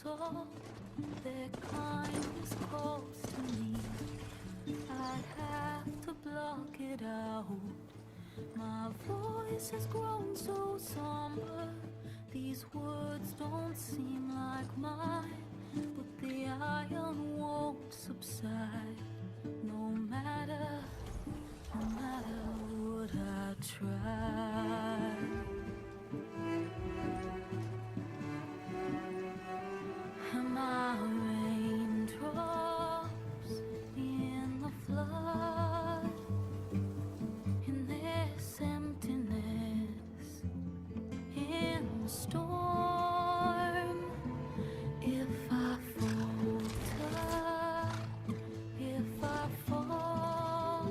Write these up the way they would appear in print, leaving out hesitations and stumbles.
saw their kindness close to me, I'd have to block it out. My voice has grown so somber, these words don't seem like mine, but the iron won't subside, no matter what I try. Am I raindrops in the flood, in this emptiness, in the storm? If I falter, if I fall,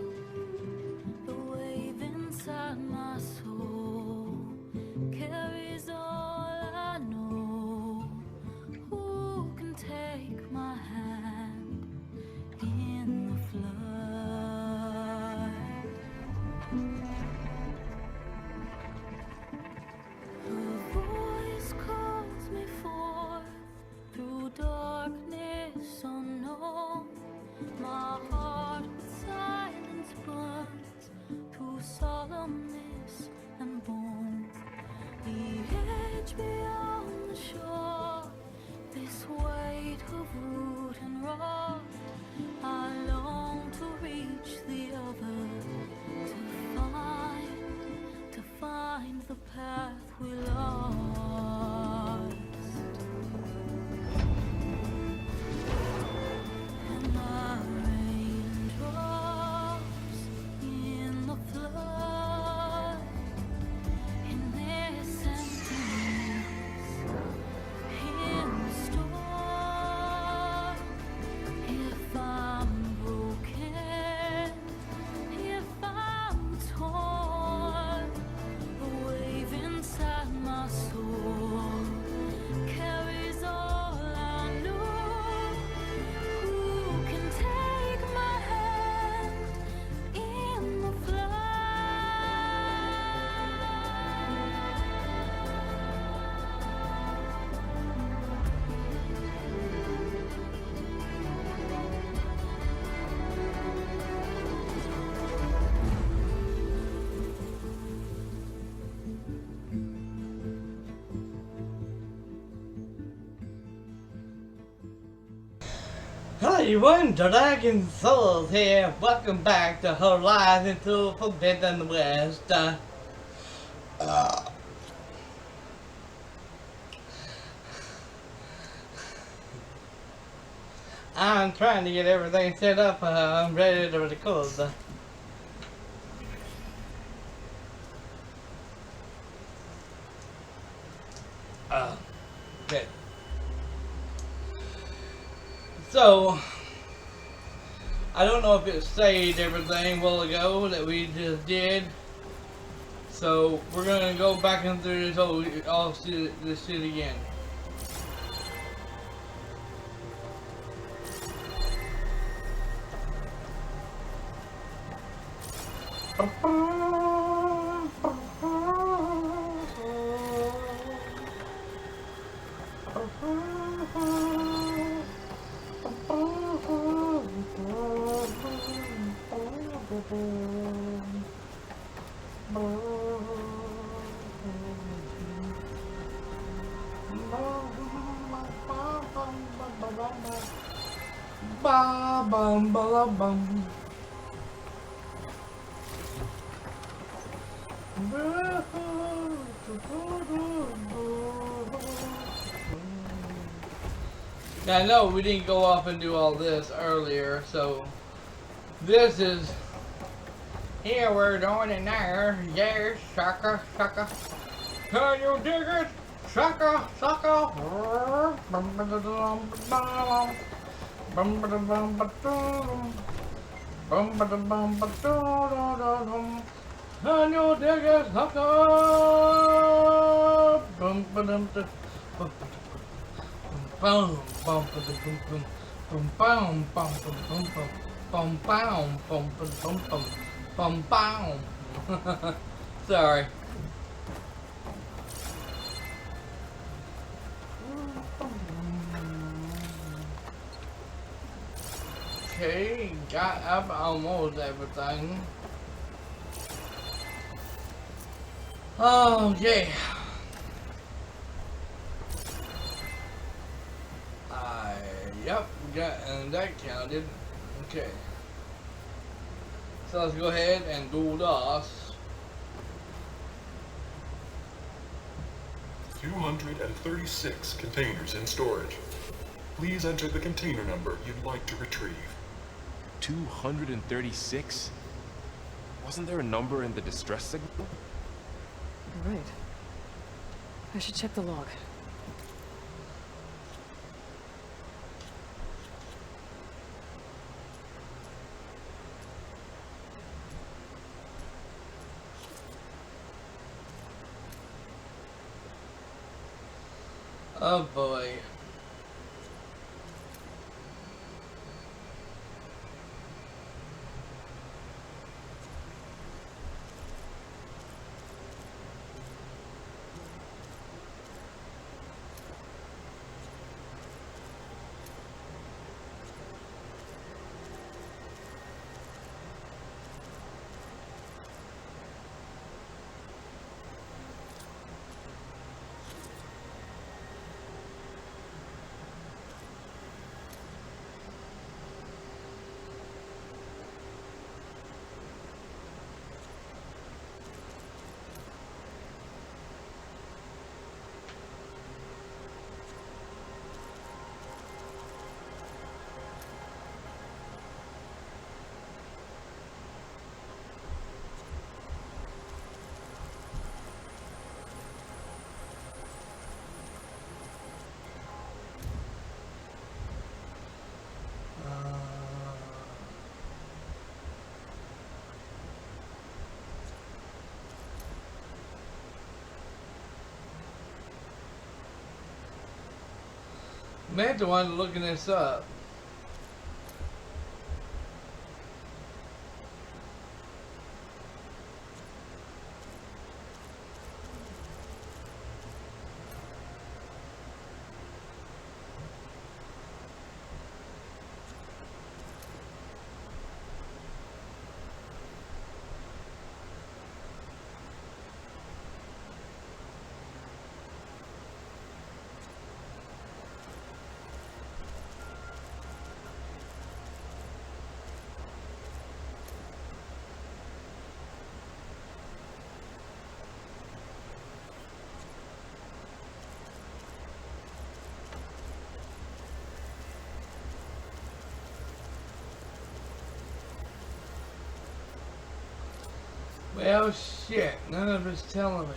the wave inside my soul carries all I know. Who can take my hand in the flood? Her voice calls me forth through darkness unknown. My heart with silence burns through solemnness and bone. The edge beyond the shore, this weight of root and rod, I long to reach the other, to find the path we lost. And my raindrops in the flood, in this emptiness, in the storm. If I'm broken, if I'm torn, the wave inside my soul carries all I know. Who can take my hand in the flood? Hello everyone, Dragon Souls here. Welcome back to Horizon to Forbidden West. I'm trying to get everything set up. I'm ready to record. Okay. So, I don't know if it saved everything a while ago that we just did. So, we're gonna go back and through this shit again. Ba bum ba la bum. Now I know we didn't go off and do all this earlier, so this is here we're doing it now. Yes, sucker, sucker. Can you dig it? Sucker, sucker. Can you dig it, sucker? Boom, boom, boom, boom, boom, boom, boom, boom. Sorry. Okay, got up almost everything. Okay. Yep, and that counted. Okay. So let's go ahead and do this. 236 containers in storage. Please enter the container number you'd like to retrieve. 236? Wasn't there a number in the distress signal? Right. I should check the log. Oh boy. Man, the one looking this up. Well, shit, none of it's telling me.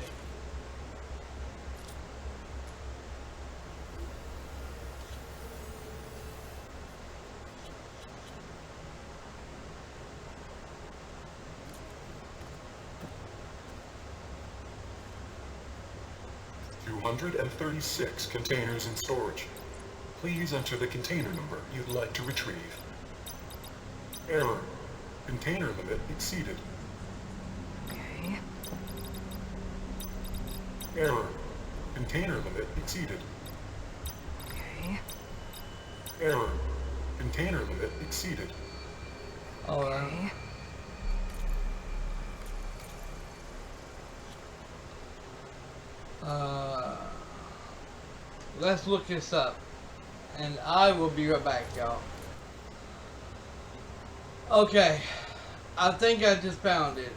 Two 236 containers in storage. Please enter the container number you'd like to retrieve. Error. Container limit exceeded. Okay. Error. Container limit exceeded. Okay. Error. Container limit exceeded. Okay. Let's look this up. And I will be right back, y'all. Okay. I think I just found it.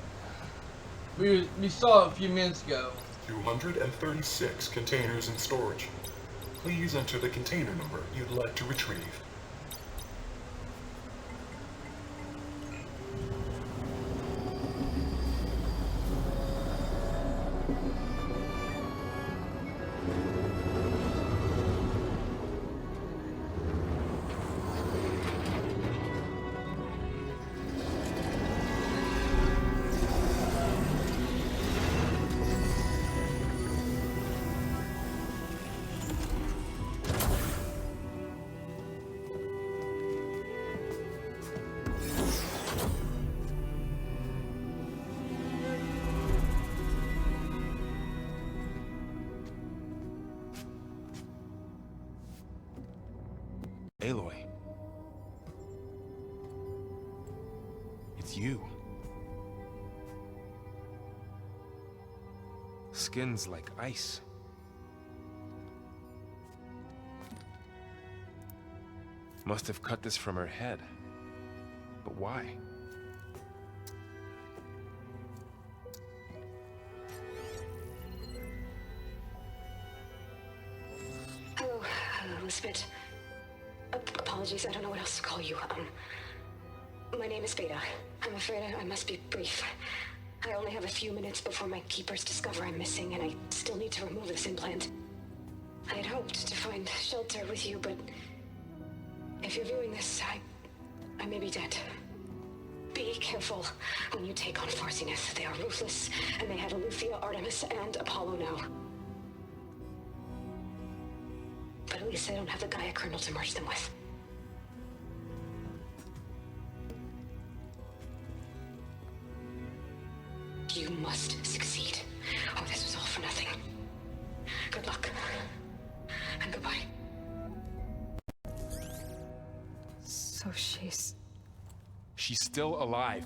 We saw it a few minutes ago. 236 containers in storage. Please enter the container number you'd like to retrieve. Aloy. It's you. Skin's like ice. Must have cut this from her head. But why? Hello, Elizabeth. Apologies, I don't know what else to call you. My name is Beta. I'm afraid I must be brief. I only have a few minutes before my keepers discover I'm missing, and I still need to remove this implant. I had hoped to find shelter with you, but if you're viewing this, I may be dead. Be careful when you take on Farsiness. They are ruthless, and they have Aletheia, Artemis, and Apollo now. But at least I don't have the Gaia kernel to merge them with. You must succeed, or this was all for nothing. Good luck. And goodbye. So she's... She's still alive.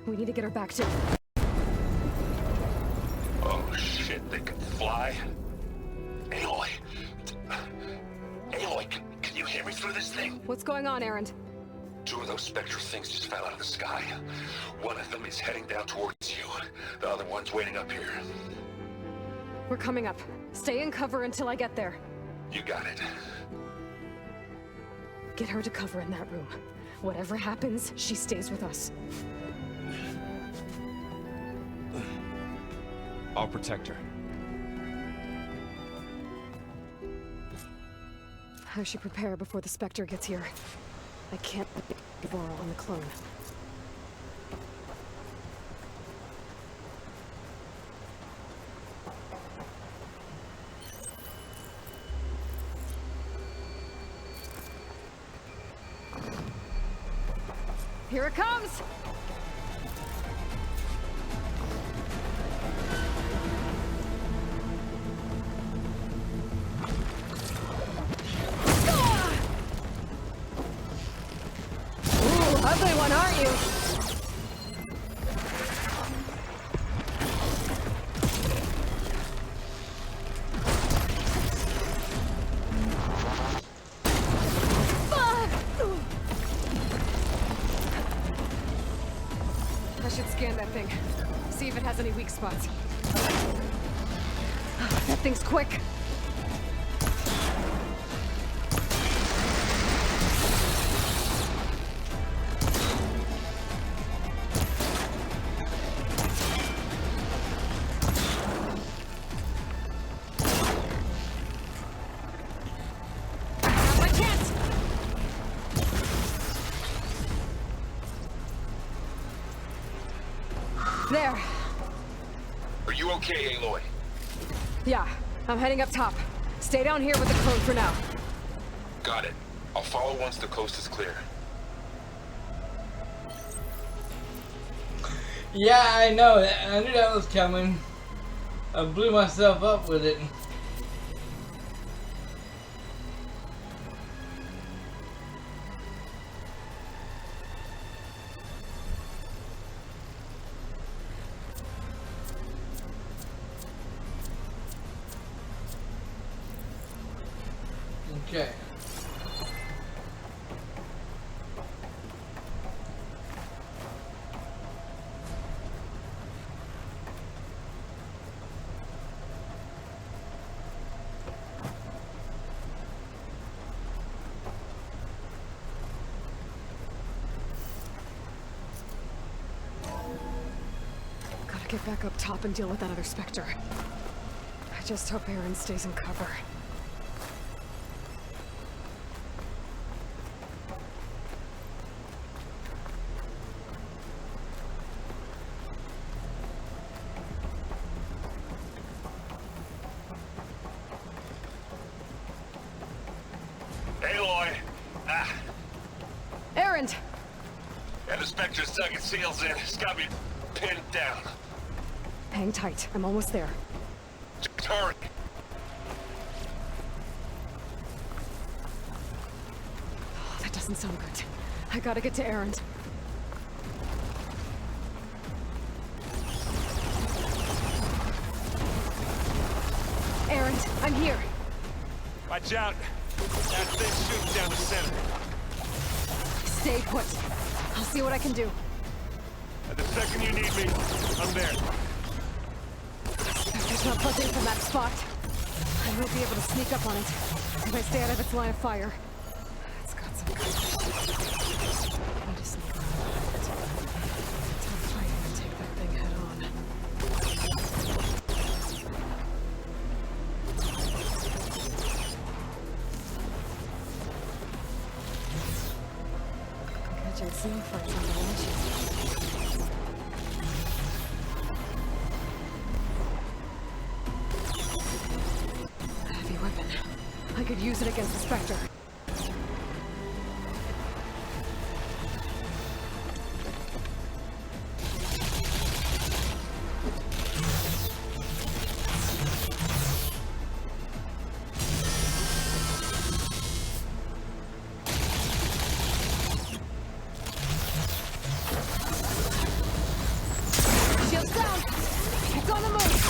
We need to get her back to... Oh shit, they can fly? Aloy! Aloy, can you hear me through this thing? What's going on, Erend? 2 of those spectral things just fell out of the sky. One of them is heading down towards you. The other one's waiting up here. We're coming up. Stay in cover until I get there. You got it. Get her to cover in that room. Whatever happens, she stays with us. I'll protect her. I should prepare before the Spectre gets here. I can't put Borrow on the clone. Here it comes! Ugly one, aren't you? I should scan that thing. See if it has any weak spots. That thing's quick. There. Are you okay, Aloy? Yeah, I'm heading up top. Stay down here with the clone for now. Got it. I'll follow once the coast is clear. Yeah, I know. I knew that was coming. I blew myself up with it. Okay. Gotta get back up top and deal with that other Spectre. I just hope Aaron stays in cover. Aloy! Ah, Aaron! and the Spectre's dug its heels in. It's got me pinned down. Hang tight. I'm almost there. Just hurry. Oh, that doesn't sound good. I gotta get to Aaron. Aaron, I'm here. Watch out! That thing's shooting down the center. Stay put. I'll see what I can do. And the second you need me, I'm there. If there's not budging from that spot, I won't be able to sneak up on it if I stay out of its line of fire. It's got some good. I need to sneak around it. Tough fighting to take that thing head on. Catching some fights on the windshield. I could use it against the Spectre. Shields down! It's on the move!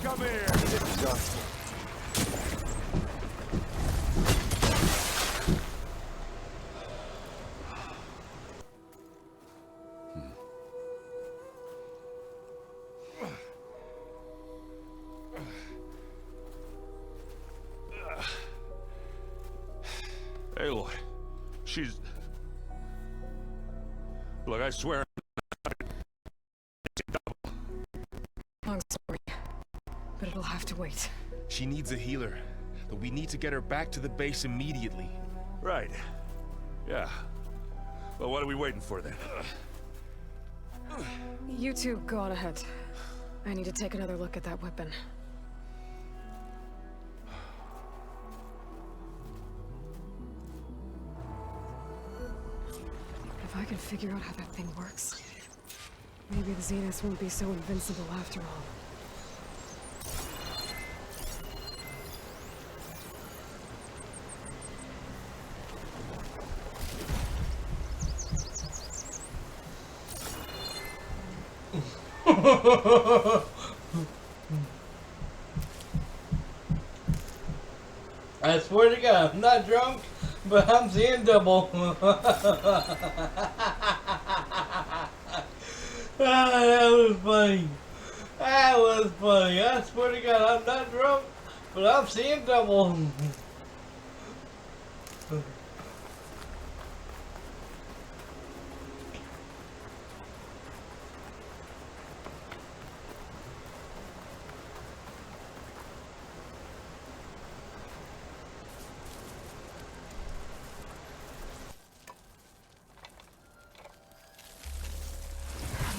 Come here! Aloy, she's... Look, I swear... Long story, but it'll have to wait. She needs a healer, but we need to get her back to the base immediately. Right. Yeah. Well, what are we waiting for then? You two go on ahead. I need to take another look at that weapon. If I can figure out how that thing works, maybe the Zeniths won't be so invincible after all. I swear to God, I'm not drunk, but I'm seeing double. That was funny. That was funny. I swear to God, I'm not drunk, but I'm seeing double.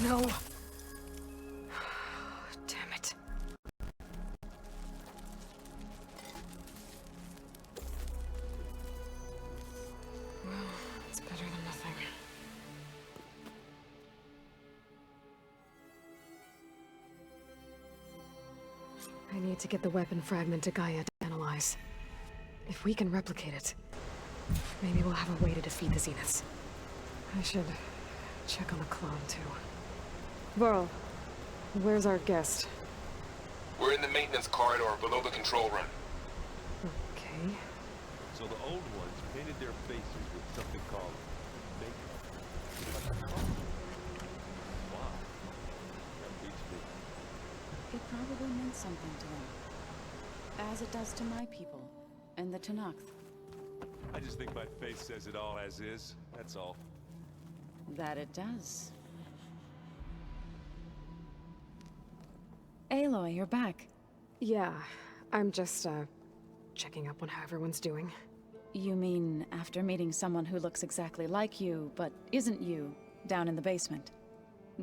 No. Damn it. Well, it's better than nothing. I need to get the weapon fragment to Gaia to analyze. If we can replicate it, maybe we'll have a way to defeat the Zeniths. I should check on the clone, too. Varl, where's our guest? We're in the maintenance corridor below the control room. Okay. So the old ones painted their faces with something called makeup. Wow. That beats me. It probably meant something to them. As it does to my people, and the Tanakh. I just think my face says it all as is, that's all. That it does. Aloy, you're back. Yeah, I'm just, checking up on how everyone's doing. You mean after meeting someone who looks exactly like you, but isn't you, down in the basement?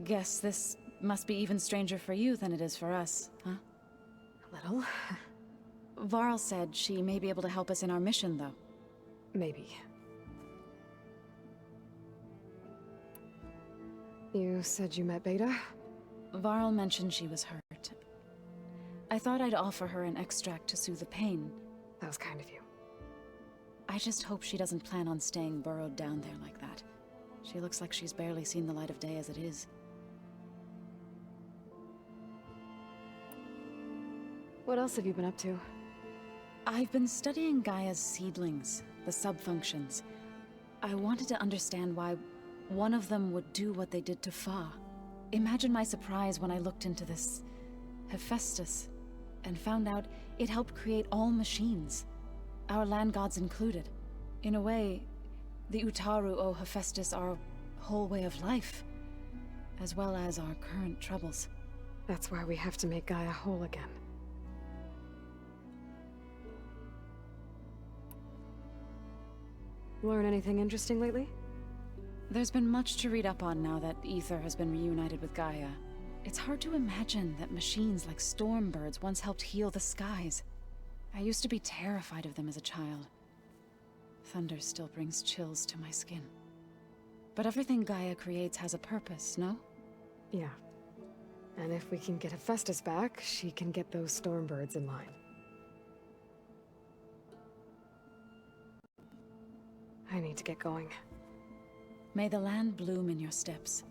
Guess this must be even stranger for you than it is for us, huh? A little. Varl said she may be able to help us in our mission, though. Maybe. You said you met Beta? Varl mentioned she was hurt. I thought I'd offer her an extract to soothe the pain. That was kind of you. I just hope she doesn't plan on staying burrowed down there like that. She looks like she's barely seen the light of day as it is. What else have you been up to? I've been studying Gaia's seedlings, the subfunctions. I wanted to understand why one of them would do what they did to Fa. Imagine my surprise when I looked into this Hephaestus and found out it helped create all machines, our land gods included. In a way, the Utaru owe Hephaestus our whole way of life, as well as our current troubles. That's why we have to make Gaia whole again. Learn anything interesting lately? There's been much to read up on now that Ether has been reunited with Gaia. It's hard to imagine that machines like Stormbirds once helped heal the skies. I used to be terrified of them as a child. Thunder still brings chills to my skin. But everything Gaia creates has a purpose, no? Yeah. And if we can get Hephaestus back, she can get those Stormbirds in line. I need to get going. May the land bloom in your steps.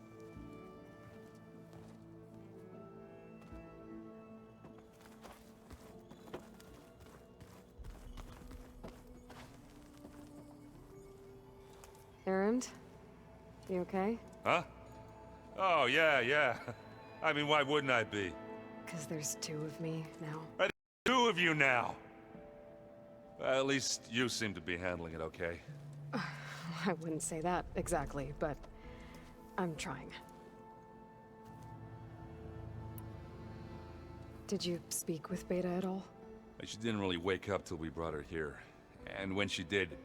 Errand? You okay? Huh? Oh, yeah. I mean, why wouldn't I be? 'Cause there's two of me now. Two of you now! Well, at least you seem to be handling it okay. I wouldn't say that exactly, but I'm trying. Did you speak with Beta at all? She didn't really wake up till we brought her here. And when she did,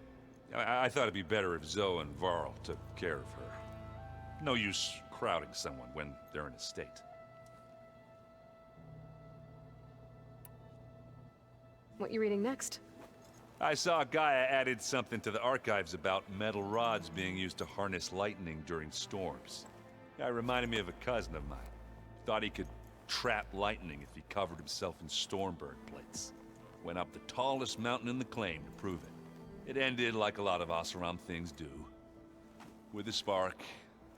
I thought it'd be better if Zoe and Varl took care of her. No use crowding someone when they're in a state. What you reading next? I saw Gaia added something to the archives about metal rods being used to harness lightning during storms. Guy reminded me of a cousin of mine. Thought he could trap lightning if he covered himself in Stormbird plates. Went up the tallest mountain in the claim to prove it. It ended like a lot of Oseram things do. With a spark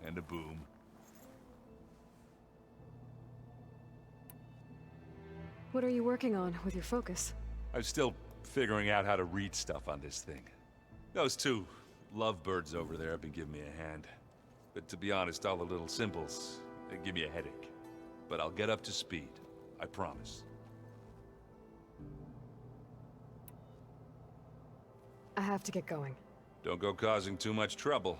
and a boom. What are you working on with your focus? I'm still figuring out how to read stuff on this thing. Those two lovebirds over there have been giving me a hand. But to be honest, all the little symbols, they give me a headache. But I'll get up to speed, I promise. I have to get going. Don't go causing too much trouble.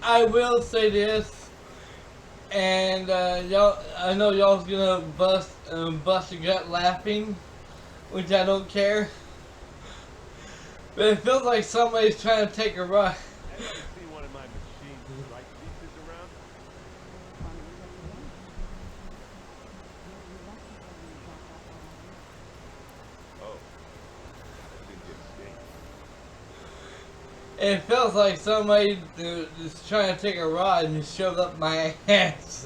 I will say this, and y'all, I know y'all's gonna bust your gut laughing, which I don't care. But it feels like somebody's trying to take a ride. See one of my machines with light pieces around? Oh, that didn't get escaped. It feels like somebody is trying to take a ride and shoved up my ass.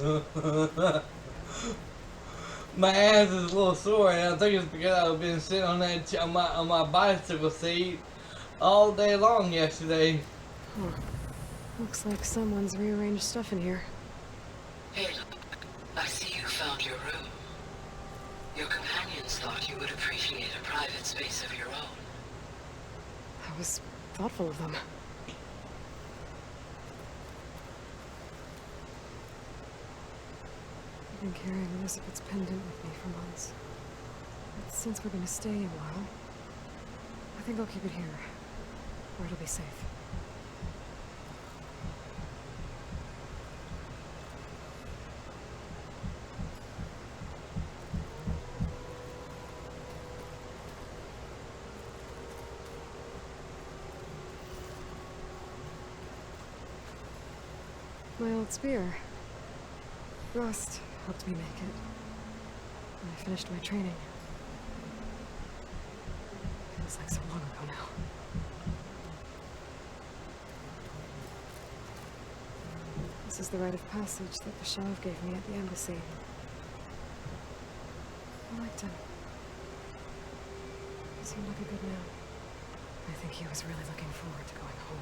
My ass is a little sore, and I think it's because I've been sitting on that on my bicycle seat all day long yesterday. Huh. Looks like someone's rearranged stuff in here. Hey, look. I see you found your room. Your companions thought you would appreciate a private space of your own. That was thoughtful of them. I've been carrying Elizabeth's pendant with me for months. But since we're gonna stay a while, I think I'll keep it here, where it'll be safe. My old spear. Rust helped me make it. When I finished my training. Feels like so long ago now. This is the rite of passage that Bashav gave me at the embassy. I liked him. He seemed like a good man. I think he was really looking forward to going home.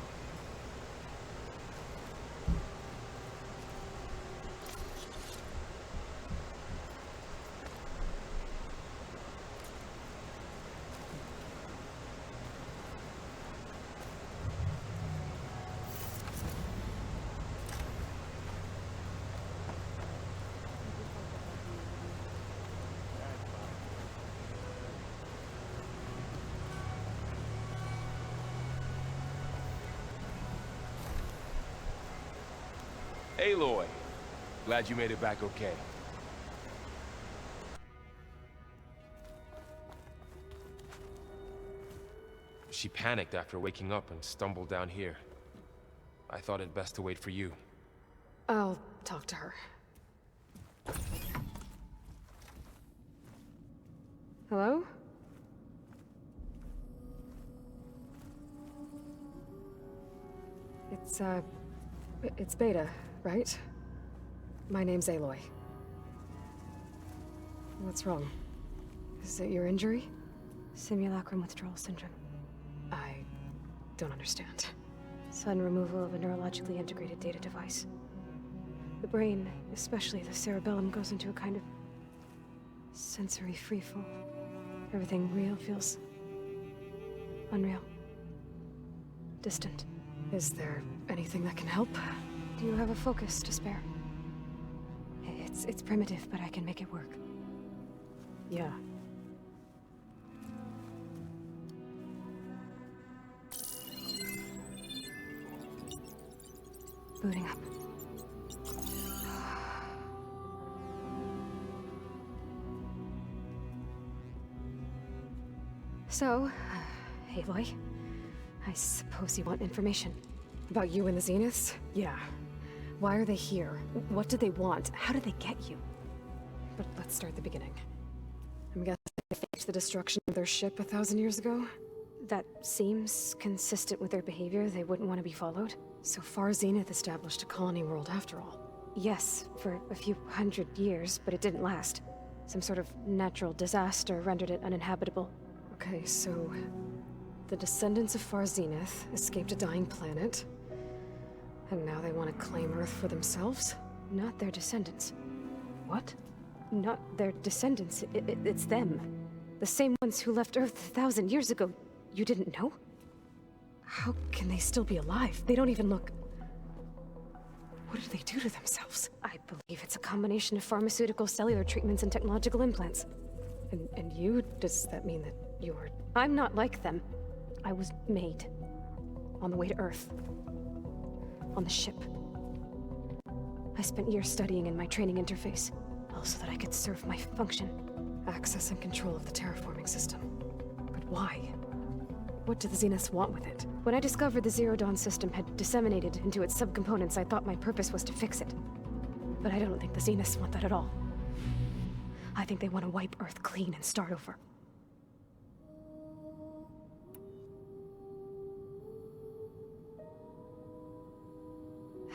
Aloy, glad you made it back okay. She panicked after waking up and stumbled down here. I thought it best to wait for you. I'll talk to her. Hello? It's Beta, right? My name's Aloy. What's wrong? Is it your injury? Simulacrum withdrawal syndrome. I don't understand. Sudden removal of a neurologically integrated data device. The brain, especially the cerebellum, goes into a kind of sensory freefall. Everything real feels unreal. Distant. Is there anything that can help? Do you have a focus to spare? It's primitive, but I can make it work. Yeah. Booting up. So, Aloy, I suppose you want information. About you and the Zeniths? Yeah. Why are they here? What do they want? How did they get you? But let's start at the beginning. I'm guessing they faked the destruction of their ship 1,000 years ago? That seems consistent with their behavior. They wouldn't want to be followed. So far, Zenith established a colony world after all. Yes, for a few hundred years, but it didn't last. Some sort of natural disaster rendered it uninhabitable. Okay, so the descendants of Far Zenith escaped a dying planet, and now they want to claim Earth for themselves? Not their descendants. What? Not their descendants. It's them. The same ones who left Earth 1,000 years ago. You didn't know? How can they still be alive? They don't even look... What did they do to themselves? I believe it's a combination of pharmaceutical, cellular treatments, and technological implants. And you? Does that mean that you were... I'm not like them. I was made. On the way to Earth. On the ship. I spent years studying in my training interface, all so that I could serve my function. Access and control of the terraforming system. But why? What do the Zeniths want with it? When I discovered the Zero Dawn system had disseminated into its subcomponents, I thought my purpose was to fix it. But I don't think the Zeniths want that at all. I think they want to wipe Earth clean and start over.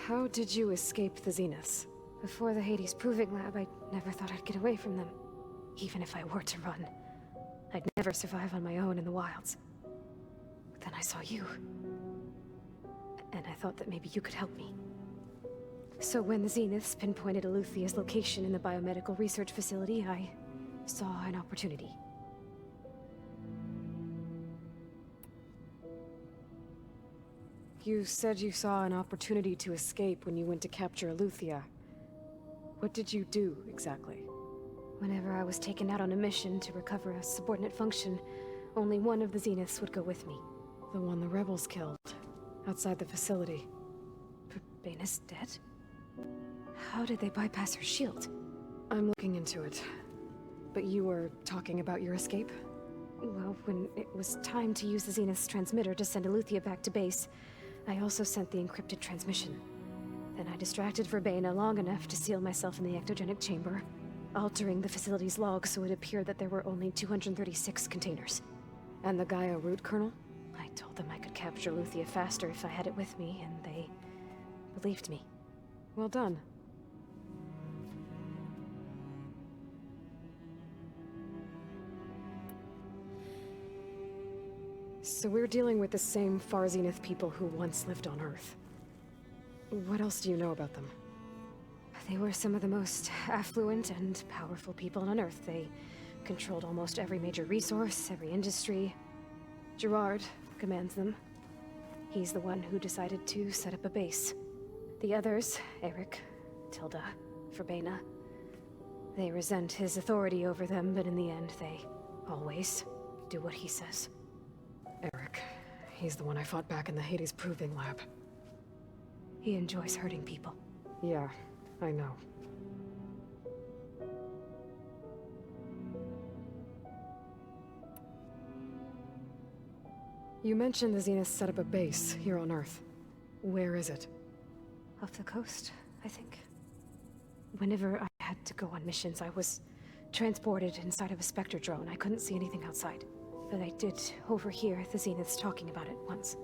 How did you escape the Zeniths? Before the Hades Proving Lab, I never thought I'd get away from them. Even if I were to run, I'd never survive on my own in the wilds. But then I saw you. And I thought that maybe you could help me. So when the Zeniths pinpointed Eluthia's location in the biomedical research facility, I saw an opportunity. You said you saw an opportunity to escape when you went to capture Eluthia. What did you do, exactly? Whenever I was taken out on a mission to recover a subordinate function, only one of the Zeniths would go with me. The one the rebels killed, outside the facility. Baina's dead? How did they bypass her shield? I'm looking into it. But you were talking about your escape? Well, when it was time to use the Zenith's transmitter to send Eluthia back to base, I also sent the encrypted transmission. Then I distracted Verbena long enough to seal myself in the ectogenic chamber, altering the facility's log so it appeared that there were only 236 containers. And the Gaia root kernel? I told them I could capture Luthia faster if I had it with me, and they believed me. Well done. So we're dealing with the same Far Zenith people who once lived on Earth. What else do you know about them? They were some of the most affluent and powerful people on Earth. They controlled almost every major resource, every industry. Gerard commands them. He's the one who decided to set up a base. The others, Eric, Tilda, Verbena, they resent his authority over them, but in the end, they always do what he says. Eric, he's the one I fought back in the Hades Proving Lab. He enjoys hurting people. Yeah, I know. You mentioned the Zenith set up a base here on Earth. Where is it? Off the coast, I think. Whenever I had to go on missions, I was transported inside of a Spectre drone. I couldn't see anything outside. But I did overhear the Zeniths talking about it once.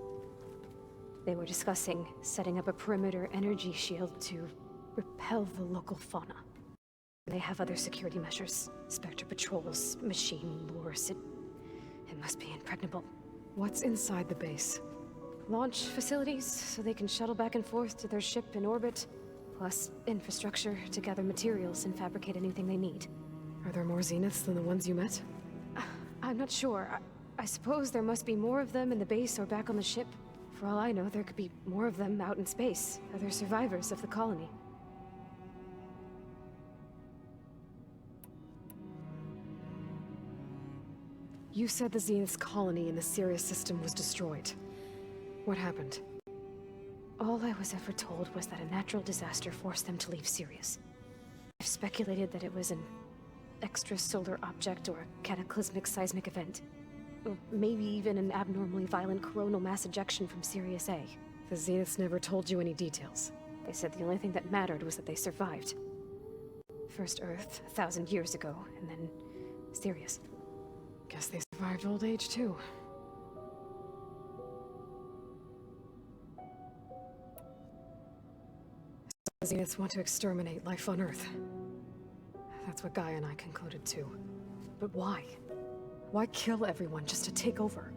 They were discussing setting up a perimeter energy shield to repel the local fauna. They have other security measures. Spectre patrols, machine lures. It must be impregnable. What's inside the base? Launch facilities, so they can shuttle back and forth to their ship in orbit. Plus infrastructure to gather materials and fabricate anything they need. Are there more Zeniths than the ones you met? I'm not sure. I suppose there must be more of them in the base or back on the ship. For all I know, there could be more of them out in space, other survivors of the colony. You said the Zenith's colony in the Sirius system was destroyed. What happened? All I was ever told was that a natural disaster forced them to leave Sirius. I've speculated that it was an extrasolar object or a cataclysmic seismic event. Or maybe even an abnormally violent coronal mass ejection from Sirius A. The Zeniths never told you any details. They said the only thing that mattered was that they survived. First Earth, 1,000 years ago, and then Sirius. Guess they survived old age, too. The Zeniths want to exterminate life on Earth. That's what Gaia and I concluded, too. But why? Why kill everyone just to take over?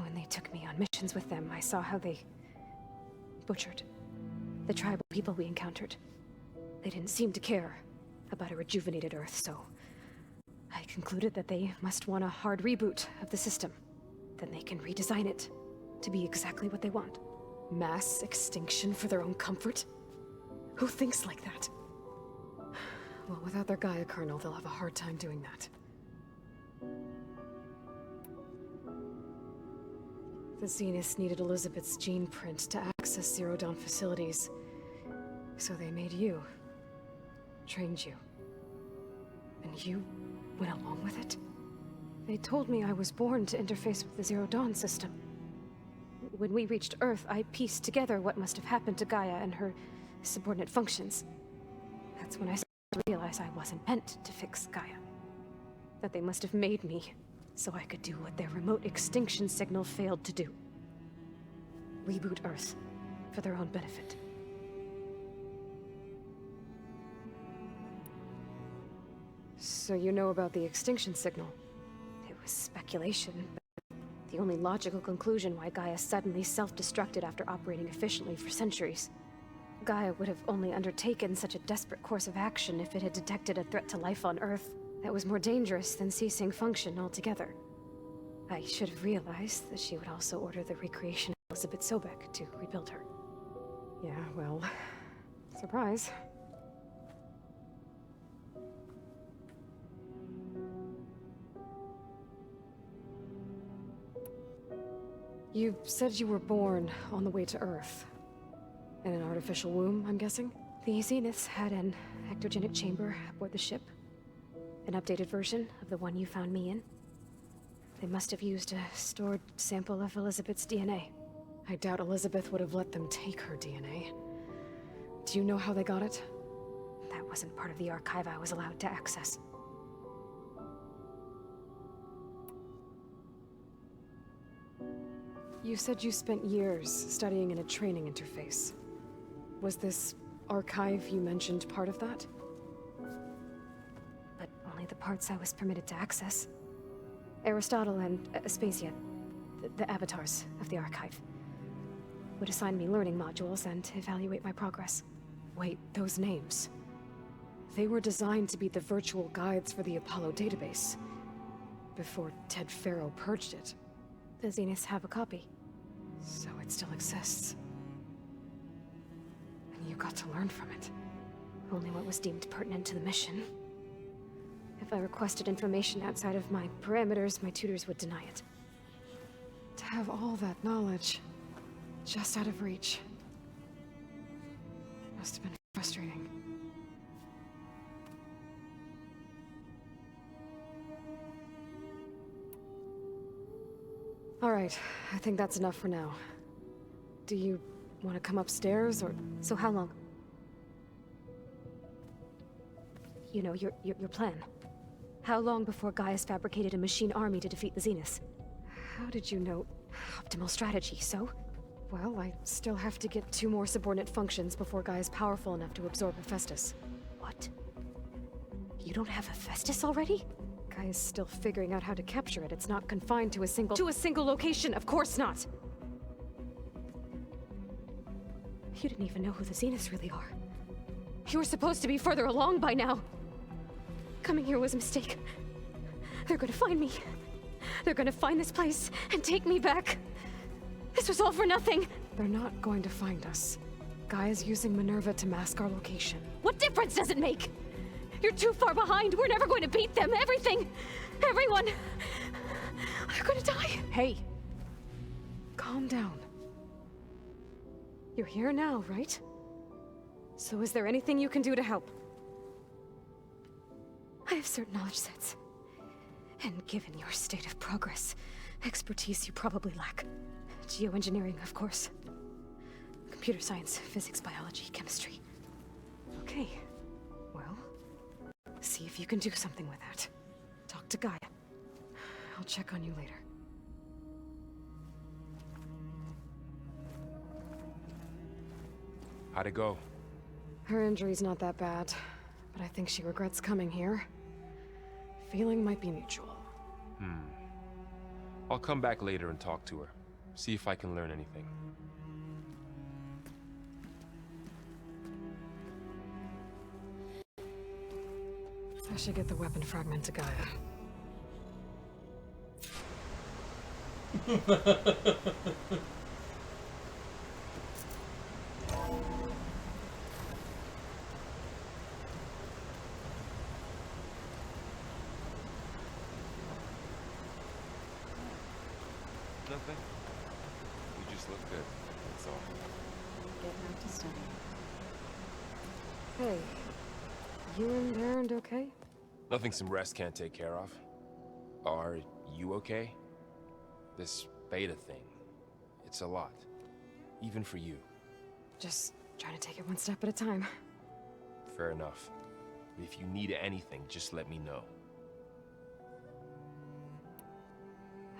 When they took me on missions with them, I saw how they butchered the tribal people we encountered. They didn't seem to care about a rejuvenated Earth, so I concluded that they must want a hard reboot of the system. Then they can redesign it to be exactly what they want. Mass extinction for their own comfort? Who thinks like that? Well, without their Gaia kernel, they'll have a hard time doing that. The Zeniths needed Elizabeth's gene print to access Zero Dawn facilities. So they made you. Trained you. And you went along with it? They told me I was born to interface with the Zero Dawn system. When we reached Earth, I pieced together what must have happened to Gaia and her subordinate functions. That's when I started to realize I wasn't meant to fix Gaia. That they must have made me so I could do what their remote extinction signal failed to do. Reboot Earth for their own benefit. So you know about the extinction signal? It was speculation, but the only logical conclusion why Gaia suddenly self-destructed after operating efficiently for centuries. Gaia would have only undertaken such a desperate course of action if it had detected a threat to life on Earth that was more dangerous than ceasing function altogether. I should have realized that she would also order the recreation of Elizabeth Sobek to rebuild her. Yeah, well, surprise. You said you were born on the way to Earth. In an artificial womb, I'm guessing? The Zeniths had an ectogenic chamber aboard the ship. An updated version of the one you found me in. They must have used a stored sample of Elizabeth's DNA. I doubt Elizabeth would have let them take her DNA. Do you know how they got it? That wasn't part of the archive I was allowed to access. You said you spent years studying in a training interface. Was this archive you mentioned part of that? But only the parts I was permitted to access. Aristotle and Aspasia, the avatars of the archive, would assign me learning modules and evaluate my progress. Wait, those names. They were designed to be the virtual guides for the Apollo database. Before Ted Faro purged it. The Zeniths have a copy. So it still exists. And you got to learn from it. Only what was deemed pertinent to the mission. If I requested information outside of my parameters, my tutors would deny it. To have all that knowledge, just out of reach. Must have been frustrating. All right, I think that's enough for now. Do you want to come upstairs, or... So how long? You know, your plan. How long before Gaius fabricated a machine army to defeat the Zeniths? How did you know? Optimal strategy, so? Well, I still have to get 2 more subordinate functions before Gaia is powerful enough to absorb Hephaestus. What? You don't have Hephaestus already? Gaia's still figuring out how to capture it. It's not confined to a single location, of course not! You didn't even know who the Zeniths really are. You were supposed to be further along by now! Coming here was a mistake. They're gonna find me. They're gonna find this place and take me back. This was all for nothing. They're not going to find us. Gaia's using Minerva to mask our location. What difference does it make? You're too far behind. We're never going to beat them. Everything, everyone, are gonna die. Hey, calm down. You're here now, right? So is there anything you can do to help? I have certain knowledge sets. And given your state of progress, expertise you probably lack. Geoengineering, of course. Computer science, physics, biology, chemistry. Okay. Well, see if you can do something with that. Talk to Gaia. I'll check on you later. How'd it go? Her injury's not that bad, but I think she regrets coming here. Feeling might be mutual. I'll come back later and talk to her. See if I can learn anything. I should get the weapon fragment to Gaia. Nothing. You just look good. That's all. Getting out to study. Hey, you and Erend okay? Nothing some rest can't take care of. Are you okay? This beta thing, it's a lot. Even for you. Just trying to take it one step at a time. Fair enough. If you need anything, just let me know.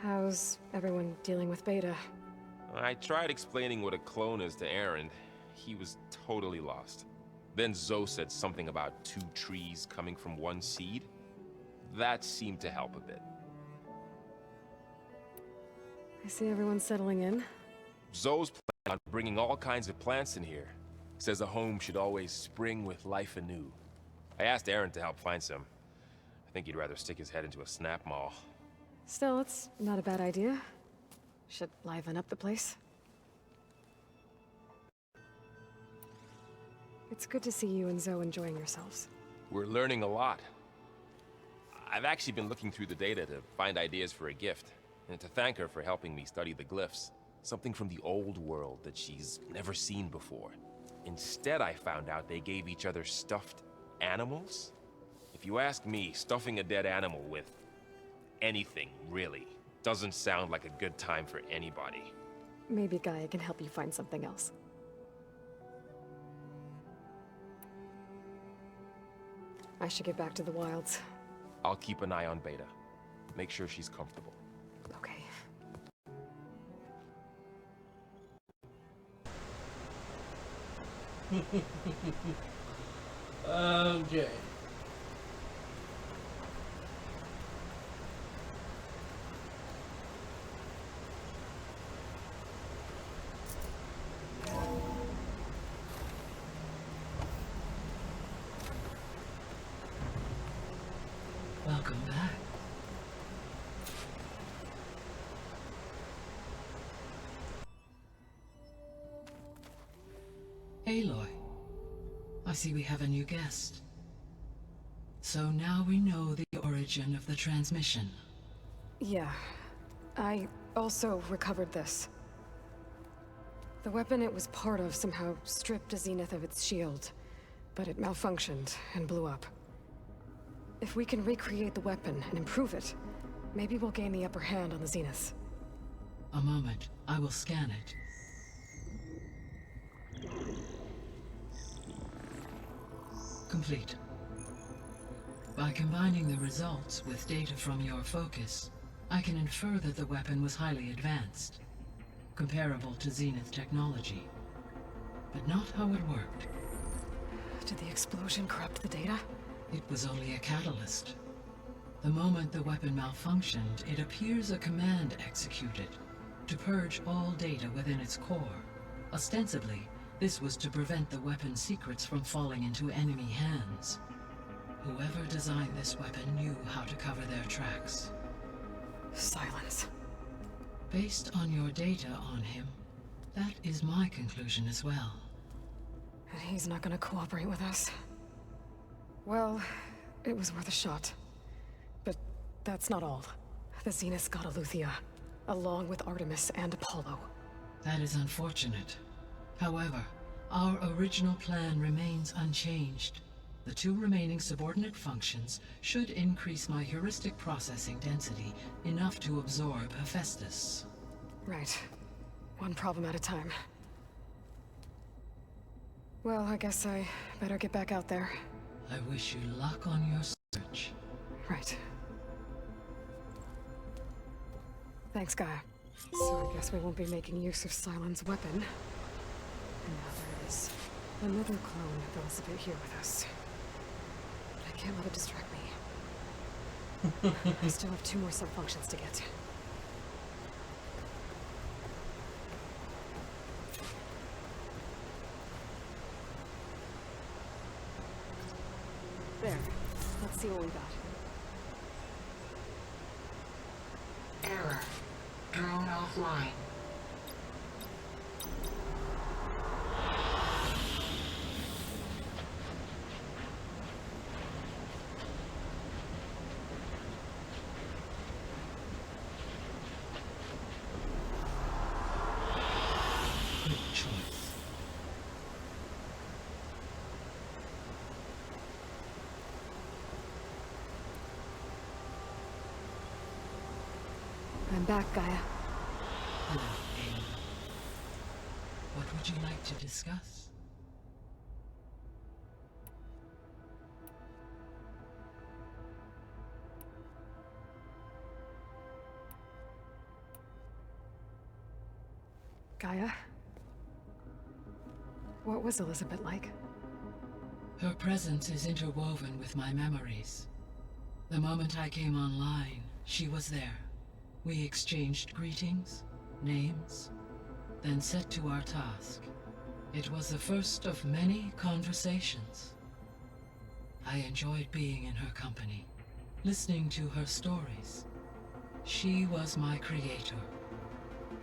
How's everyone dealing with Beta? I tried explaining what a clone is to Erend. He was totally lost. Then Zoe said something about 2 trees coming from 1 seed. That seemed to help a bit. I see everyone's settling in. Zoe's planning on bringing all kinds of plants in here. Says a home should always spring with life anew. I asked Erend to help find some. I think he'd rather stick his head into a snap mall. Still, it's not a bad idea. Should liven up the place. It's good to see you and Zoe enjoying yourselves. We're learning a lot. I've actually been looking through the data to find ideas for a gift, and to thank her for helping me study the glyphs. Something from the old world that she's never seen before. Instead, I found out they gave each other stuffed animals. If you ask me, stuffing a dead animal with anything, really, doesn't sound like a good time for anybody. Maybe Gaia can help you find something else. I should get back to the wilds. I'll keep an eye on Beta. Make sure she's comfortable. Okay. Okay. Welcome back. Aloy, I see we have a new guest. So now we know the origin of the transmission. Yeah. I also recovered this. The weapon it was part of somehow stripped a Zenith of its shield, but it malfunctioned and blew up. If we can recreate the weapon and improve it, maybe we'll gain the upper hand on the Zeniths. A moment, I will scan it. Complete. By combining the results with data from your focus, I can infer that the weapon was highly advanced, comparable to Zenith technology, but not how it worked. Did the explosion corrupt the data? It was only a catalyst. The moment the weapon malfunctioned, it appears a command executed to purge all data within its core. Ostensibly, this was to prevent the weapon's secrets from falling into enemy hands. Whoever designed this weapon knew how to cover their tracks. Silence. Based on your data on him, that is my conclusion as well. And he's not gonna cooperate with us. Well, it was worth a shot. But that's not all. The Zeniths got Aletheia, along with Artemis and Apollo. That is unfortunate. However, our original plan remains unchanged. The two remaining subordinate functions should increase my heuristic processing density enough to absorb Hephaestus. Right. One problem at a time. Well, I guess I better get back out there. I wish you luck on your search. Right. Thanks, Gaia. So I guess we won't be making use of Cylon's weapon. And now there is another clone of Elizabeth here with us. But I can't let it distract me. I still have 2 more sub-functions to get. There. Let's see what we got. Error. Drone offline. Good choice. I'm back, Gaia. Hello, Amy. What would you like to discuss? Gaia? What was Elizabeth like? Her presence is interwoven with my memories. The moment I came online, she was there. We exchanged greetings, names, then set to our task. It was the first of many conversations. I enjoyed being in her company, listening to her stories. She was my creator,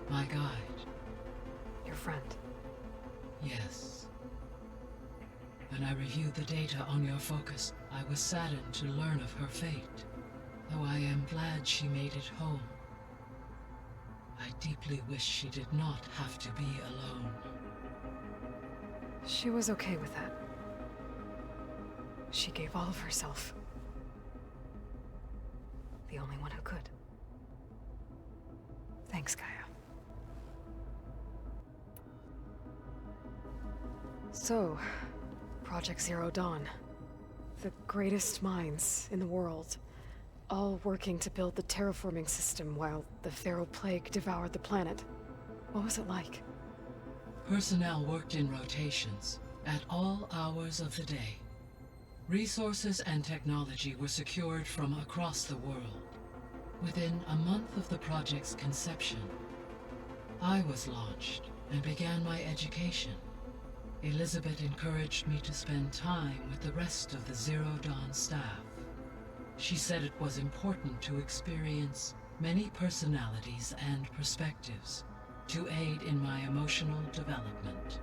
my guide. Your friend. Yes. When I reviewed the data on your focus, I was saddened to learn of her fate, though I am glad she made it home. I deeply wish she did not have to be alone. She was okay with that. She gave all of herself. The only one who could. Thanks, Gaia. So, Project Zero Dawn. The greatest minds in the world, all working to build the terraforming system while the Pharaoh Plague devoured the planet. What was it like? Personnel worked in rotations at all hours of the day. Resources and technology were secured from across the world. Within a month of the project's conception, I was launched and began my education. Elizabeth encouraged me to spend time with the rest of the Zero Dawn staff. She said it was important to experience many personalities and perspectives to aid in my emotional development.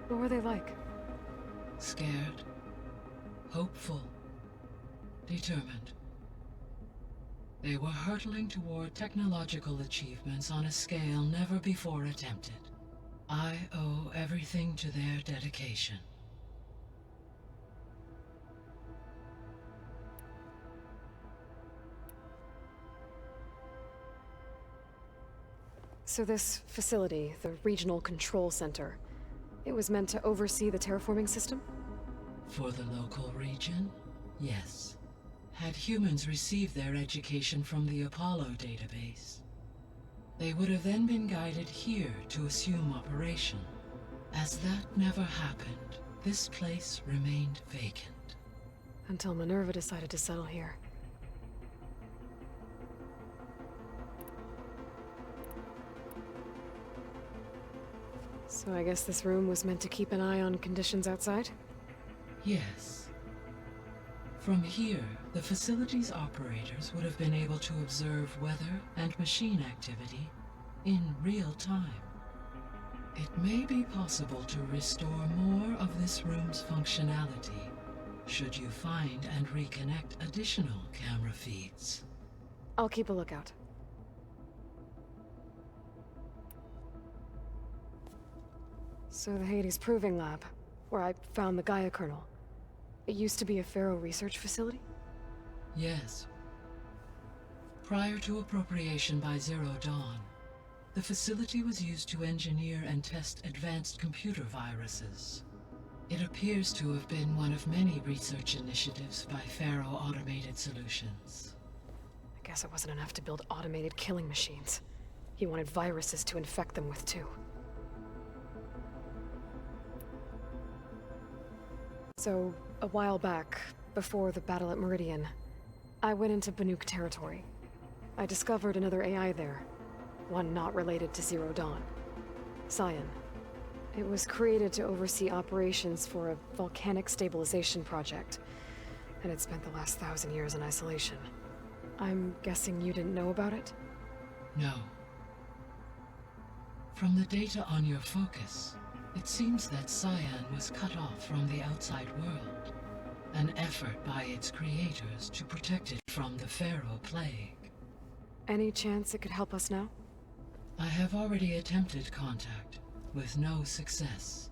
What were they like? Scared, hopeful, determined. They were hurtling toward technological achievements on a scale never before attempted. I owe everything to their dedication. So this facility, the Regional Control Center, it was meant to oversee the terraforming system? For the local region, yes. Had humans received their education from the Apollo database, they would have then been guided here to assume operation. As that never happened, this place remained vacant. Until Minerva decided to settle here. So I guess this room was meant to keep an eye on conditions outside? Yes. From here, the facility's operators would have been able to observe weather and machine activity in real time. It may be possible to restore more of this room's functionality, should you find and reconnect additional camera feeds. I'll keep a lookout. So the Hades Proving Lab, where I found the Gaia kernel, it used to be a Pharaoh research facility? Yes. Prior to appropriation by Zero Dawn, the facility was used to engineer and test advanced computer viruses. It appears to have been one of many research initiatives by Pharaoh Automated Solutions. I guess it wasn't enough to build automated killing machines. He wanted viruses to infect them with too. So, a while back, before the battle at Meridian, I went into Banuk territory. I discovered another AI there, one not related to Zero Dawn. Cyan. It was created to oversee operations for a volcanic stabilization project, and it spent the last 1,000 years in isolation. I'm guessing you didn't know about it? No. From the data on your focus, it seems that Cyan was cut off from the outside world, an effort by its creators to protect it from the Pharaoh Plague. Any chance it could help us now? I have already attempted contact, with no success.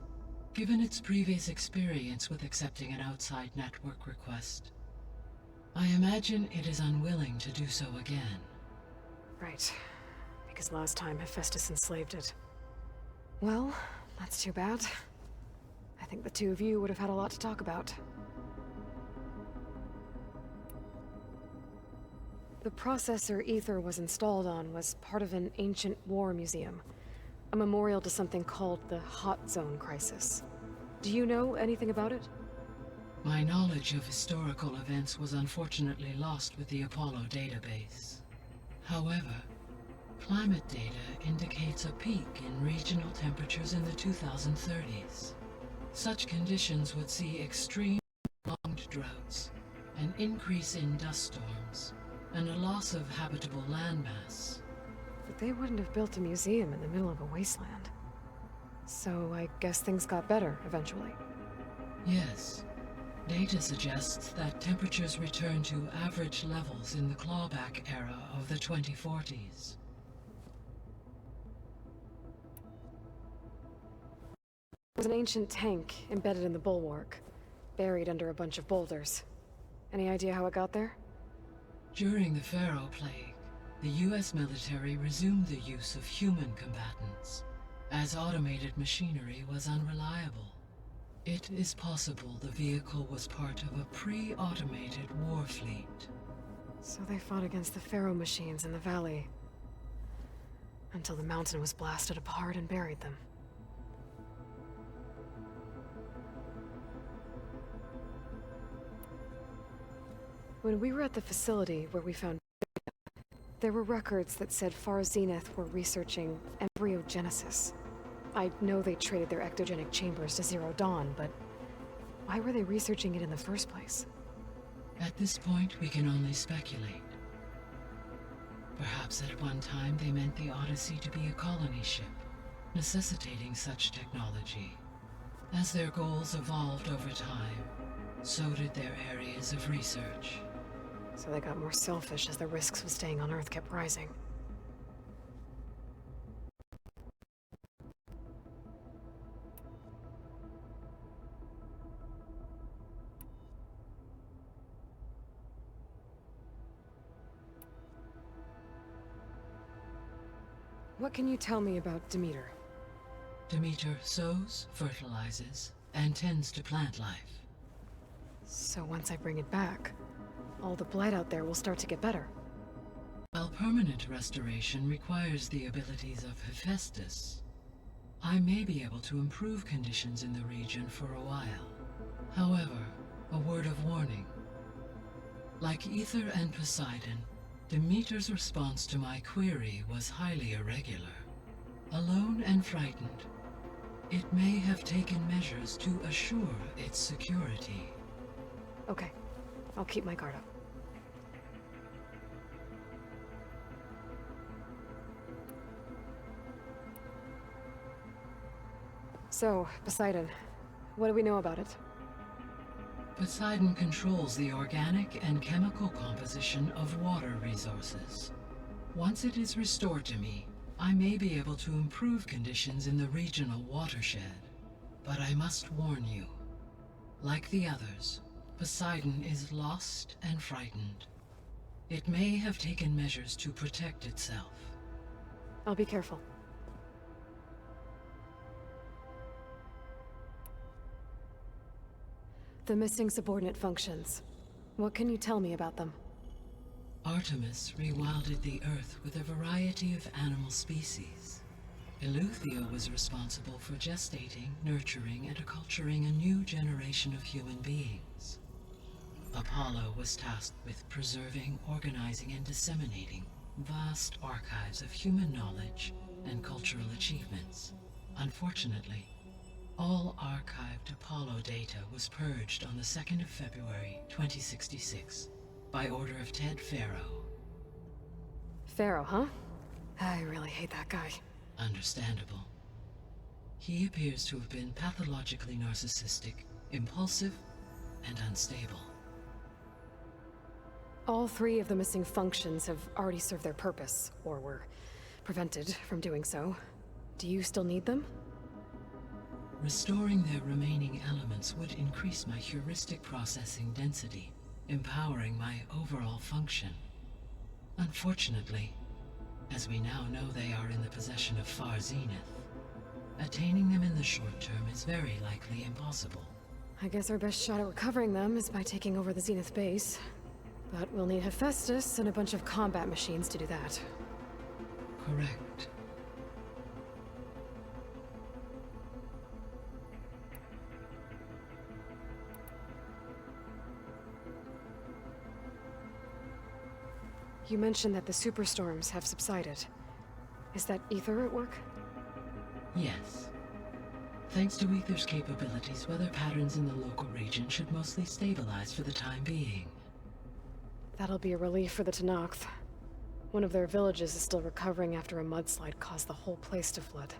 Given its previous experience with accepting an outside network request, I imagine it is unwilling to do so again. Right. Because last time Hephaestus enslaved it. Well, that's too bad. I think the two of you would have had a lot to talk about. The processor Ether was installed on was part of an ancient war museum. A memorial to something called the Hot Zone Crisis. Do you know anything about it? My knowledge of historical events was unfortunately lost with the Apollo database. However, climate data indicates a peak in regional temperatures in the 2030s. Such conditions would see extreme prolonged droughts, an increase in dust storms, and a loss of habitable landmass. But they wouldn't have built a museum in the middle of a wasteland. So I guess things got better eventually. Yes. Data suggests that temperatures returned to average levels in the clawback era of the 2040s. There was an ancient tank embedded in the bulwark, buried under a bunch of boulders. Any idea how it got there? During the Pharaoh Plague, the US military resumed the use of human combatants, as automated machinery was unreliable. It is possible the vehicle was part of a pre-automated war fleet. So they fought against the Pharaoh machines in the valley. Until the mountain was blasted apart and buried them. When we were at the facility where we found there were records that said Far Zenith were researching embryogenesis. I know they traded their ectogenic chambers to Zero Dawn, but why were they researching it in the first place? At this point, we can only speculate. Perhaps at one time they meant the Odyssey to be a colony ship, necessitating such technology. As their goals evolved over time, so did their areas of research. So they got more selfish as the risks of staying on Earth kept rising. What can you tell me about Demeter? Demeter sows, fertilizes, and tends to plant life. So once I bring it back, all the blight out there will start to get better. While permanent restoration requires the abilities of Hephaestus, I may be able to improve conditions in the region for a while. However, a word of warning. Like Ether and Poseidon, Demeter's response to my query was highly irregular. Alone and frightened, it may have taken measures to assure its security. Okay, I'll keep my guard up. So, Poseidon, what do we know about it? Poseidon controls the organic and chemical composition of water resources. Once it is restored to me, I may be able to improve conditions in the regional watershed. But I must warn you, like the others, Poseidon is lost and frightened. It may have taken measures to protect itself. I'll be careful. The missing subordinate functions. What can you tell me about them? Artemis rewilded the Earth with a variety of animal species. Eleuthia was responsible for gestating, nurturing, and acculturating a new generation of human beings. Apollo was tasked with preserving, organizing, and disseminating vast archives of human knowledge and cultural achievements. Unfortunately, all archived Apollo data was purged on the 2nd of February, 2066, by order of Ted Pharaoh. Pharaoh, huh? I really hate that guy. Understandable. He appears to have been pathologically narcissistic, impulsive, and unstable. All 3 of the missing functions have already served their purpose, or were prevented from doing so. Do you still need them? Restoring their remaining elements would increase my heuristic processing density, empowering my overall function. Unfortunately, as we now know they are in the possession of Far Zenith, attaining them in the short term is very likely impossible. I guess our best shot at recovering them is by taking over the Zenith base. But we'll need Hephaestus and a bunch of combat machines to do that. Correct. You mentioned that the superstorms have subsided. Is that Ether at work? Yes. Thanks to Ether's capabilities, weather patterns in the local region should mostly stabilize for the time being. That'll be a relief for the Tenakth. One of their villages is still recovering after a mudslide caused the whole place to flood.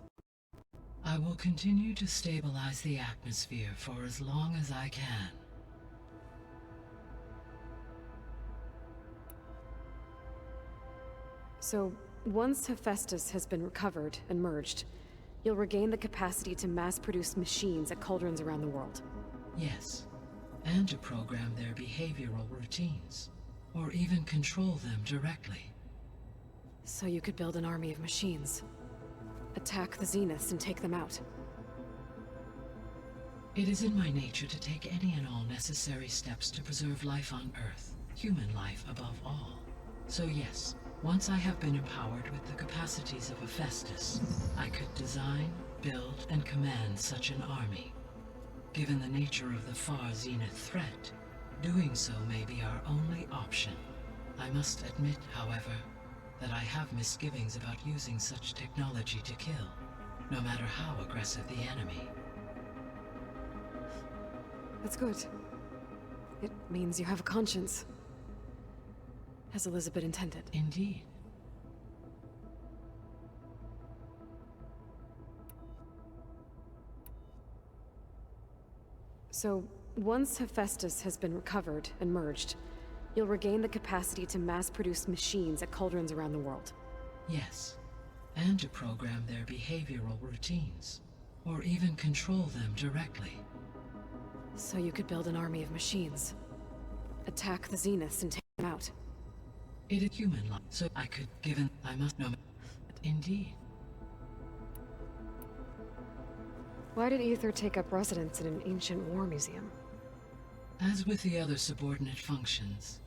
I will continue to stabilize the atmosphere for as long as I can. So, once Hephaestus has been recovered and merged, you'll regain the capacity to mass-produce machines at cauldrons around the world. Yes, and to program their behavioral routines, or even control them directly. So you could build an army of machines. Attack the Zeniths and take them out. It is in my nature to take any and all necessary steps to preserve life on Earth, human life above all. So yes, once I have been empowered with the capacities of Hephaestus, I could design, build, and command such an army. Given the nature of the far zenith threat, doing so may be our only option. I must admit, however, that I have misgivings about using such technology to kill, no matter how aggressive the enemy. That's good. It means you have a conscience. As Elizabeth intended. Indeed. So, once Hephaestus has been recovered and merged, you'll regain the capacity to mass-produce machines at cauldrons around the world. Yes, and to program their behavioral routines, or even control them directly. So you could build an army of machines. Attack the Zeniths and take them out. It is human life, so I could, given I must know. Indeed. Why did Ether take up residence in an ancient war museum? As with the other subordinate functions,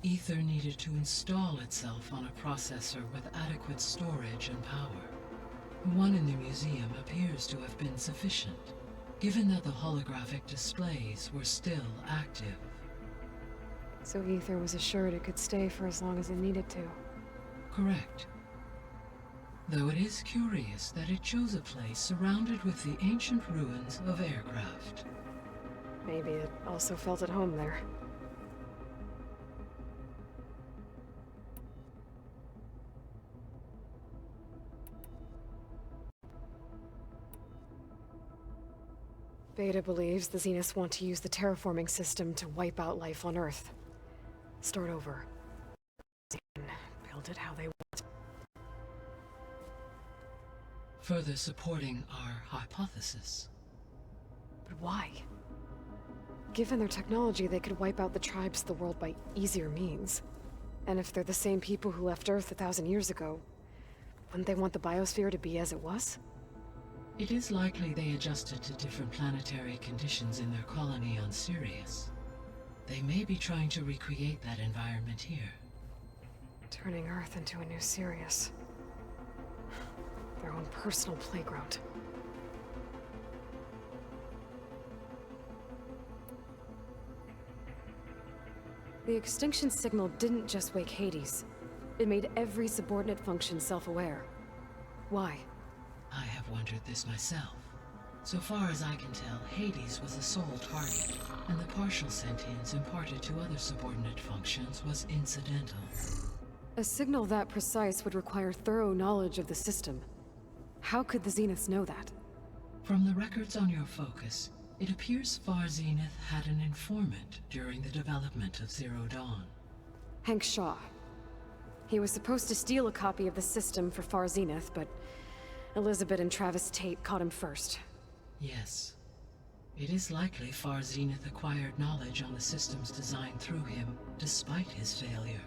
Ether needed to install itself on a processor with adequate storage and power. The one in the museum appears to have been sufficient, given that the holographic displays were still active. So Ether was assured it could stay for as long as it needed to. Correct. Though it is curious that it chose a place surrounded with the ancient ruins of aircraft. Maybe it also felt at home there. Beta believes the Zeniths want to use the terraforming system to wipe out life on Earth. Start over. Build it how they want. Further supporting our hypothesis. But why? Given their technology, they could wipe out the tribes of the world by easier means. And if they're the same people who left Earth 1,000 years ago, wouldn't they want the biosphere to be as it was? It is likely they adjusted to different planetary conditions in their colony on Sirius. They may be trying to recreate that environment here. Turning Earth into a new Sirius. Their own personal playground. The extinction signal didn't just wake Hades. It made every subordinate function self-aware. Why? I have wondered this myself. So far as I can tell, Hades was the sole target, and the partial sentience imparted to other subordinate functions was incidental. A signal that precise would require thorough knowledge of the system. How could the Zeniths know that? From the records on your focus, it appears Far Zenith had an informant during the development of Zero Dawn. Hank Shaw. He was supposed to steal a copy of the system for Far Zenith, but Elizabeth and Travis Tate caught him first. Yes. It is likely Far Zenith acquired knowledge on the systems designed through him, despite his failure.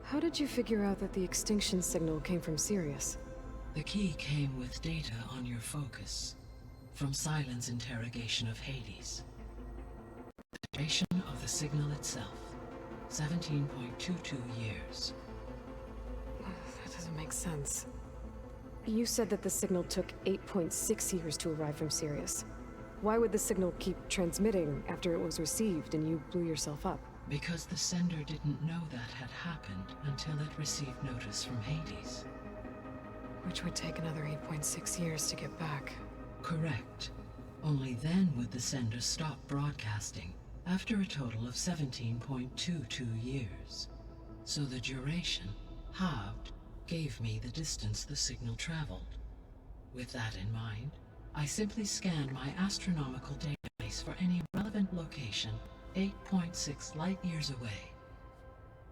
How did you figure out that the extinction signal came from Sirius? The key came with data on your focus, from Silent's interrogation of Hades. The duration of the signal itself, 17.22 years. That doesn't make sense. You said that the signal took 8.6 years to arrive from Sirius. Why would the signal keep transmitting after it was received and you blew yourself up? Because the sender didn't know that had happened until it received notice from Hades. Which would take another 8.6 years to get back. Correct. Only then would the sender stop broadcasting, after a total of 17.22 years. So the duration, halved, gave me the distance the signal traveled. With that in mind, I simply scanned my astronomical database for any relevant location 8.6 light-years away.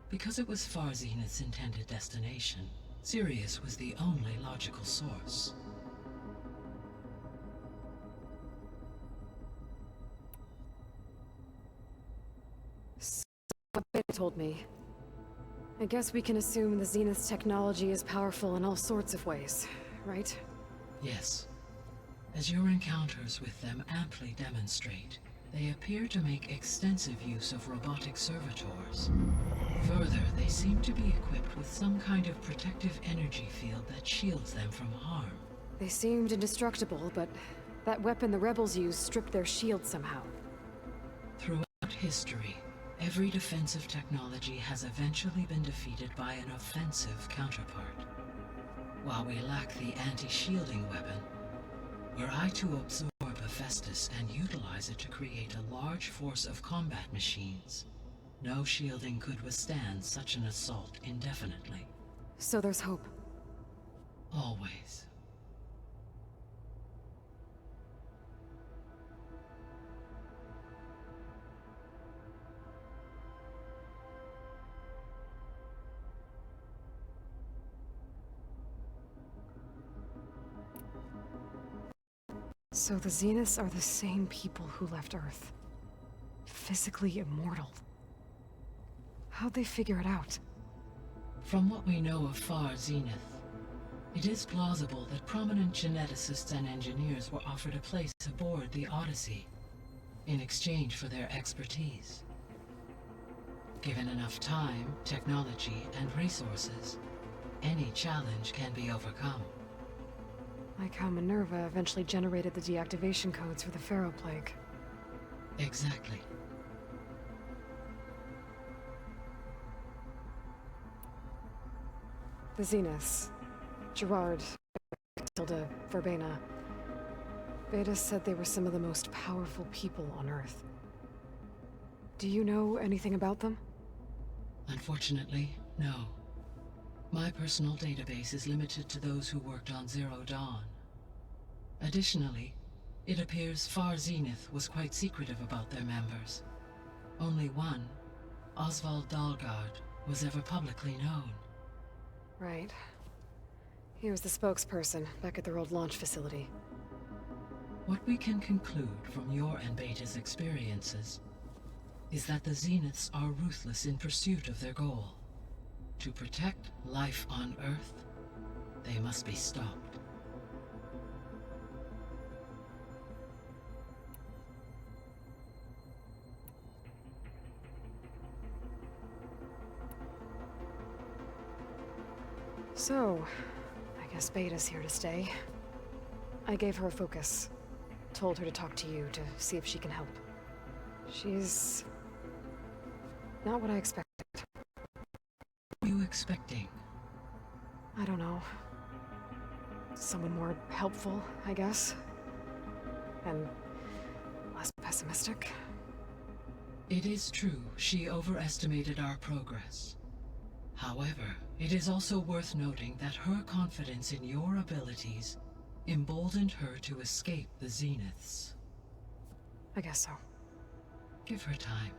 Because it was Far Zenith's intended destination, Sirius was the only logical source. What Beta told me. I guess we can assume the Zenith's technology is powerful in all sorts of ways, right? Yes. As your encounters with them amply demonstrate, they appear to make extensive use of robotic servitors. Further, they seem to be equipped with some kind of protective energy field that shields them from harm. They seemed indestructible, but that weapon the rebels used stripped their shield somehow. Throughout history, every defensive technology has eventually been defeated by an offensive counterpart. While we lack the anti-shielding weapon, were I to absorb Hephaestus and utilize it to create a large force of combat machines, no shielding could withstand such an assault indefinitely. So there's hope. Always. So the Zeniths are the same people who left Earth. Physically immortal. How'd they figure it out? From what we know of Far Zenith, it is plausible that prominent geneticists and engineers were offered a place aboard the Odyssey in exchange for their expertise. Given enough time, technology, and resources, any challenge can be overcome. Like how Minerva eventually generated the deactivation codes for the Pharaoh Plague. Exactly. The Zeniths. Gerard, Tilda, Verbena. Beta said they were some of the most powerful people on Earth. Do you know anything about them? Unfortunately, no. My personal database is limited to those who worked on Zero Dawn. Additionally, it appears Far Zenith was quite secretive about their members. Only one, Oswald Dahlgard, was ever publicly known. Right. He was the spokesperson back at their old launch facility. What we can conclude from your and Beta's experiences is that the Zeniths are ruthless in pursuit of their goal. To protect life on Earth, they must be stopped. So, I guess Beta's here to stay. I gave her a focus. Told her to talk to you to see if she can help. She's not what I expected. What were you expecting? I don't know. Someone more helpful, I guess. And less pessimistic. It is true, she overestimated our progress. However, it is also worth noting that her confidence in your abilities emboldened her to escape the Zeniths. I guess so. Give her time.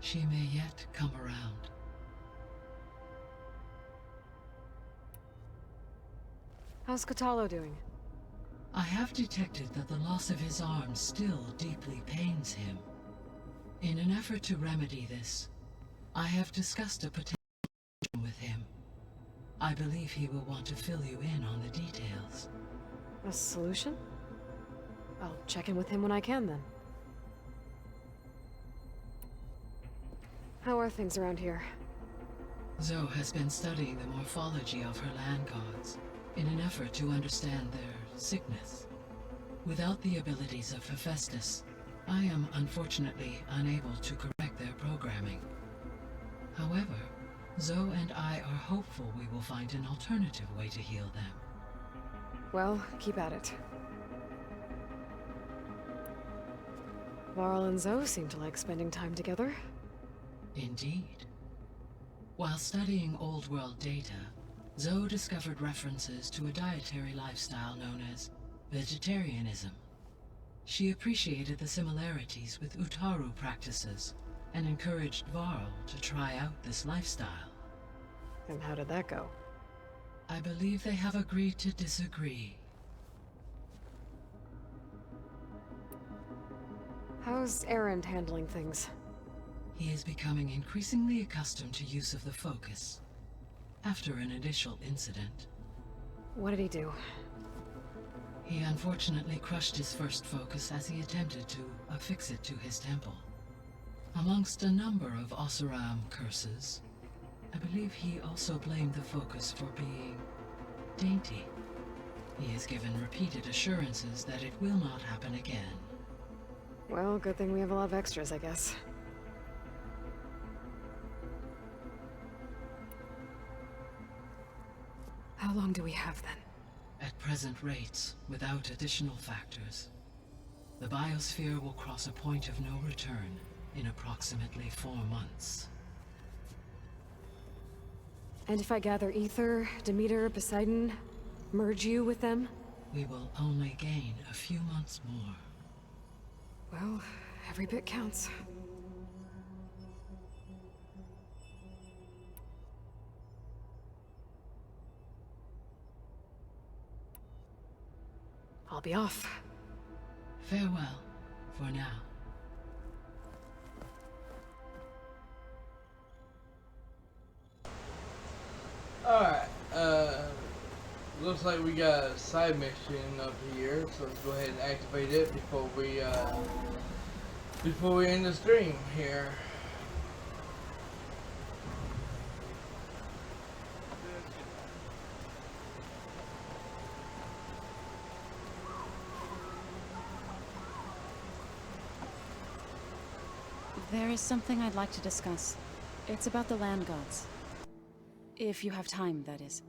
She may yet come around. How's Catalo doing? I have detected that the loss of his arm still deeply pains him. In an effort to remedy this, I have discussed a potential with him. I believe he will want to fill you in on the details. A solution? I'll check in with him when I can, then. How are things around here? Zoe has been studying the morphology of her land gods in an effort to understand their sickness. Without the abilities of Hephaestus, I am unfortunately unable to correct their programming. However, Zoe and I are hopeful we will find an alternative way to heal them. Well, keep at it. Varl and Zoe seem to like spending time together. Indeed. While studying Old World data, Zoe discovered references to a dietary lifestyle known as vegetarianism. She appreciated the similarities with Utaru practices and encouraged Varl to try out this lifestyle. And how did that go? I believe they have agreed to disagree. How's Erend handling things? He is becoming increasingly accustomed to use of the focus. After an initial incident, What did he do? he unfortunately crushed his first focus as he attempted to affix it to his temple. Amongst a number of Oseram curses, I believe he also blamed the focus for being dainty. He has given repeated assurances that it will not happen again. Well, good thing we have a lot of extras, I guess. How long do we have then? At present rates, without additional factors, the biosphere will cross a point of no return in approximately 4 months. And if I gather Ether, Demeter, Poseidon, merge you with them? We will only gain a few months more. Well, every bit counts. I'll be off. Farewell, for now. Alright, looks like we got a side mission up here, so let's go ahead and activate it before we end the stream here. There is something I'd like to discuss. It's about the land gods. If you have time, that is.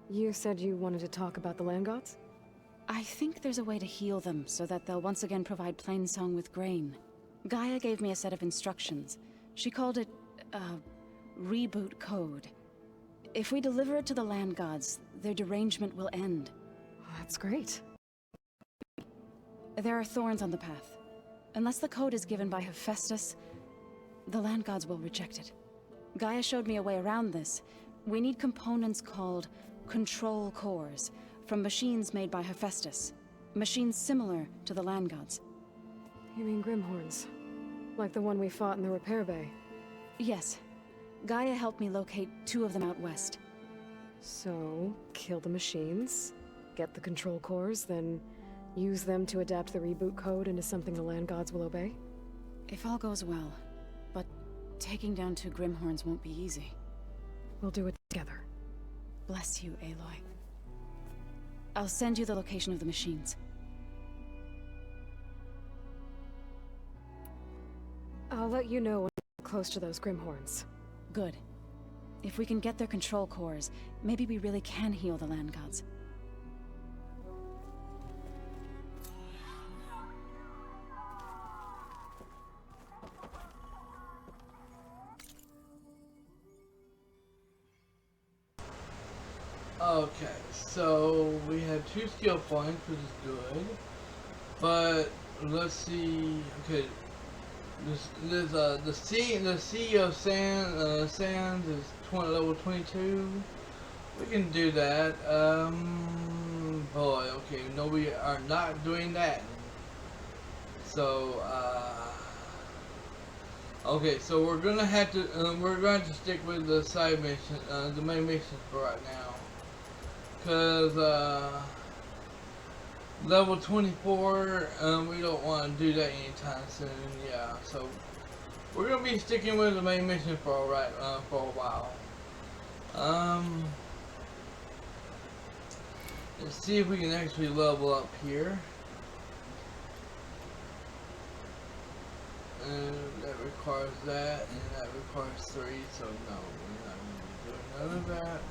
You said you wanted to talk about the land gods? I think there's a way to heal them so that they'll once again provide Plainsong with grain. Gaia gave me a set of instructions. She called it, reboot code. If we deliver it to the land gods, their derangement will end. That's great. There are thorns on the path. Unless the code is given by Hephaestus, the land gods will reject it. Gaia showed me a way around this. We need components called control cores from machines made by Hephaestus. Machines similar to the land gods. You mean Grimhorns? Like the one we fought in the repair bay? Yes. Gaia helped me locate 2 of them out west. So, kill the machines, get the control cores, then use them to adapt the reboot code into something the land gods will obey? If all goes well. But taking down 2 Grimhorns won't be easy. We'll do it together. Bless you, Aloy. I'll send you the location of the machines. I'll let you know when we're close to those Grimhorns. Good. If we can get their control cores, maybe we really can heal the land gods. Okay, so we have 2 skill points, which is good. But let's see. Okay, the Sea of Sands is level 22. We can do that. Boy, okay, no, we are not doing that. So okay, so we're gonna have to stick with the side mission, the main missions for right now. Because level 24, we don't want to do that anytime soon. Yeah, so we're gonna be sticking with the main mission for a while. Let's see if we can actually level up here. And that requires that, and that requires 3. So no, we're not gonna be doing none of that.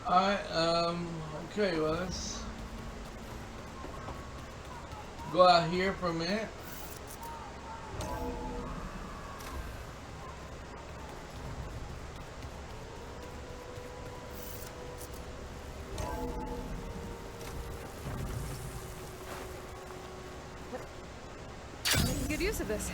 Alright, okay, well, let's go out here for a minute. Good use of this.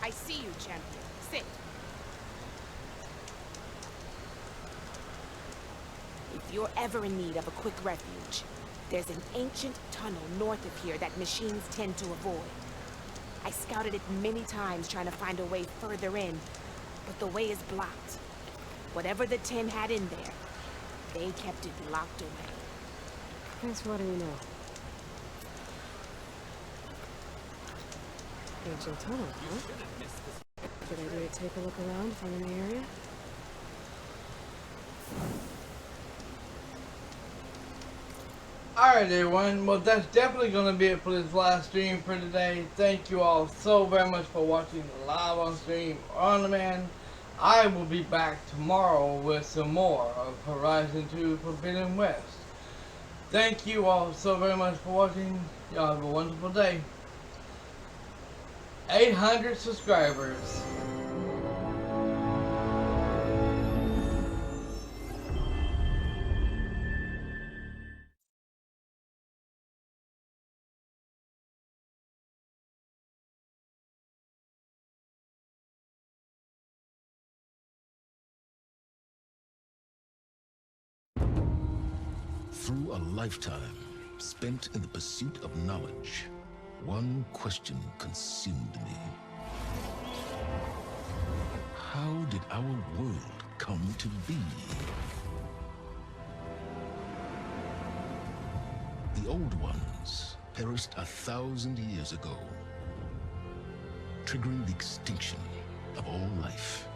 I see you, champion. Sit. If you're ever in need of a quick refuge, there's an ancient tunnel north of here that machines tend to avoid. I scouted it many times trying to find a way further in, but the way is blocked. Whatever the 10 had in there, they kept it locked away. Thanks for letting me know. Ancient tunnel, huh? Good idea to take a look around if I'm in the area. Alright everyone, well that's definitely going to be it for this live stream for today. Thank you all so very much for watching live on stream or on demand. I will be back tomorrow with some more of Horizon 2 Forbidden West. Thank you all so very much for watching. Y'all have a wonderful day. 800 subscribers. Through a lifetime spent in the pursuit of knowledge, one question consumed me. How did our world come to be? The old ones perished 1,000 years ago, triggering the extinction of all life.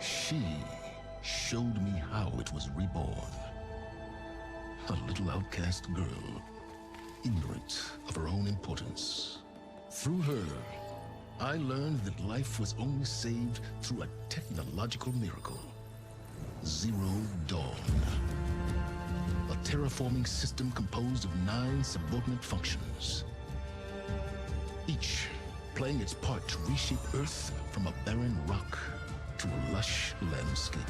She showed me how it was reborn. A little outcast girl, ignorant of her own importance. Through her, I learned that life was only saved through a technological miracle. Zero Dawn. A terraforming system composed of 9 subordinate functions, each playing its part to reshape Earth from a barren rock to a lush landscape.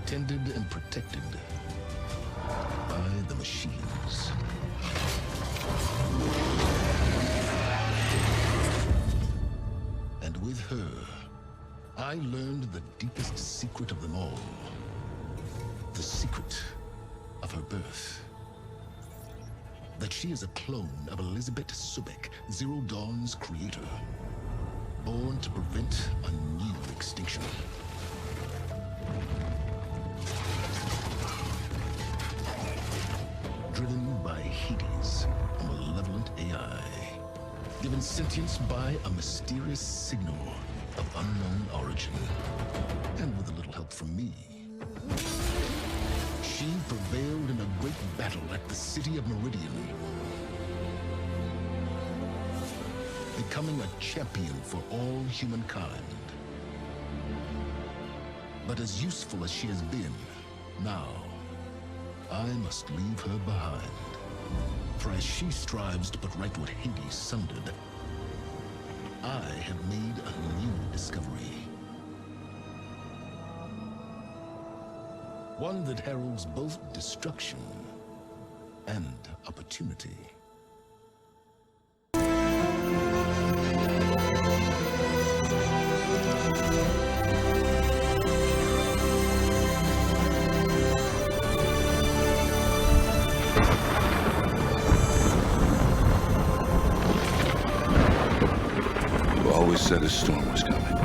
Tended and protected by the machines. And with her, I learned the deepest secret of them all. The secret of her birth. That she is a clone of Elizabeth Subek, Zero Dawn's creator. Born to prevent a new extinction. Driven by Hades, a malevolent AI. Given sentience by a mysterious signal of unknown origin. And with a little help from me, she prevailed in a great battle at the city of Meridian. Becoming a champion for all humankind. But as useful as she has been, now, I must leave her behind. For as she strives to put right what Hades sundered, I have made a new discovery. One that heralds both destruction and opportunity. You always said a storm was coming.